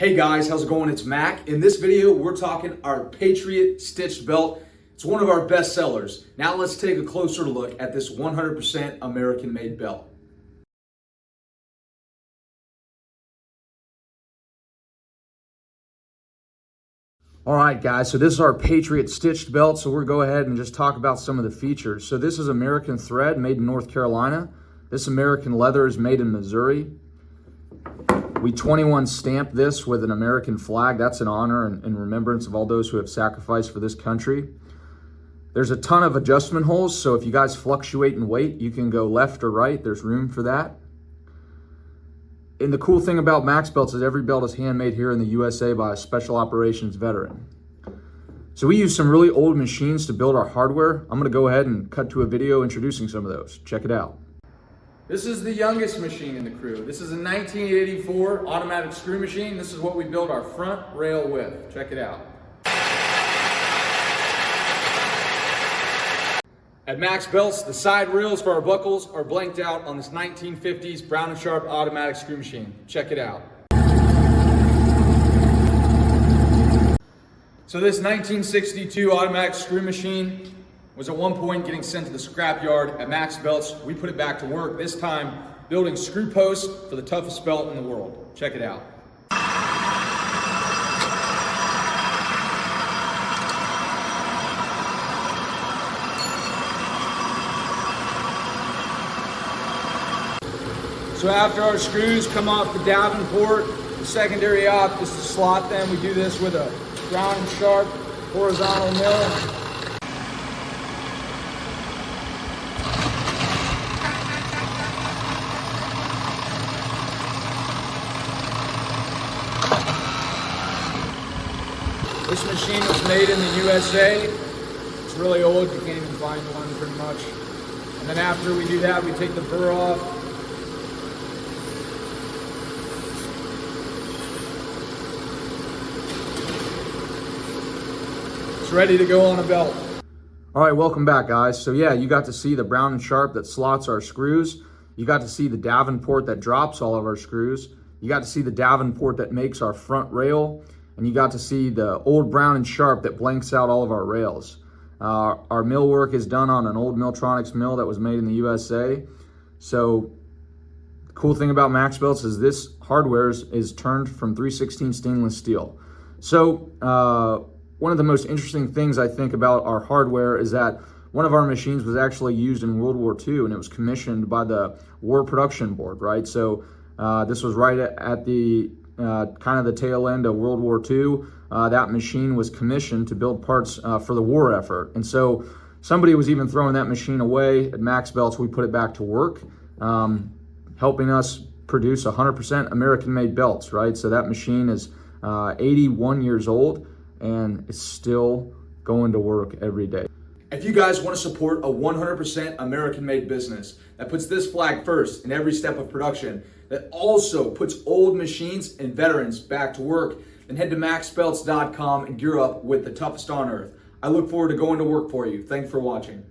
Hey guys, how's it going? It's Mac. In this video, we're talking our Patriot Stitched Belt. It's one of our best sellers. Now let's take a closer look at this 100% American-made belt. All right, guys, so this is our Patriot Stitched Belt, so we'll go ahead and just talk about some of the features. So this is American thread made in North Carolina. This American leather is made in Missouri. We 21 stamped this with an American flag. That's an honor and remembrance of all those who have sacrificed for this country. There's a ton of adjustment holes, so if you guys fluctuate in weight, you can go left or right. There's room for that. And the cool thing about Macks Belts is every belt is handmade here in the USA by a special operations veteran. So we use some really old machines to build our hardware. I'm gonna go ahead and cut to a video introducing some of those. Check it out. This is the youngest machine in the crew. This is a 1984 automatic screw machine. This is what we build our front rail with. Check it out. At Macks Belts, the side rails for our buckles are blanked out on this 1950s Brown and Sharpe automatic screw machine. Check it out. So this 1962 automatic screw machine was at one point getting sent to the scrapyard. At Macks Belts, we put it back to work, this time building screw posts for the toughest belt in the world. Check it out. So after our screws come off the Davenport, the secondary op is to slot them. We do this with a Brown and Sharpe horizontal mill. This machine was made in the U.S.A. It's really old, you can't even find one pretty much. And then after we do that, we take the burr off. It's ready to go on a belt. All right, welcome back, guys. So yeah, you got to see the Brown and Sharpe that slots our screws. You got to see the Davenport that drops all of our screws. You got to see the Davenport that makes our front rail. And you got to see the old Brown and Sharpe that blanks out all of our rails. Our mill work is done on an old Milltronics mill that was made in the USA. So the cool thing about Macks Belts is this hardware is turned from 316 stainless steel. So one of the most interesting things I think about our hardware is that one of our machines was actually used in World War II, and it was commissioned by the War Production Board, right? So this was right at the kind of the tail end of World War II. That machine was commissioned to build parts for the war effort. And so somebody was even throwing that machine away. At Macks Belts, we put it back to work, helping us produce 100% American-made belts, right? So that machine is 81 years old and it's still going to work every day. If you guys want to support a 100% American-made business that puts this flag first in every step of production, that also puts old machines and veterans back to work, then head to macksbelts.com and gear up with the toughest on earth. I look forward to going to work for you. Thanks for watching.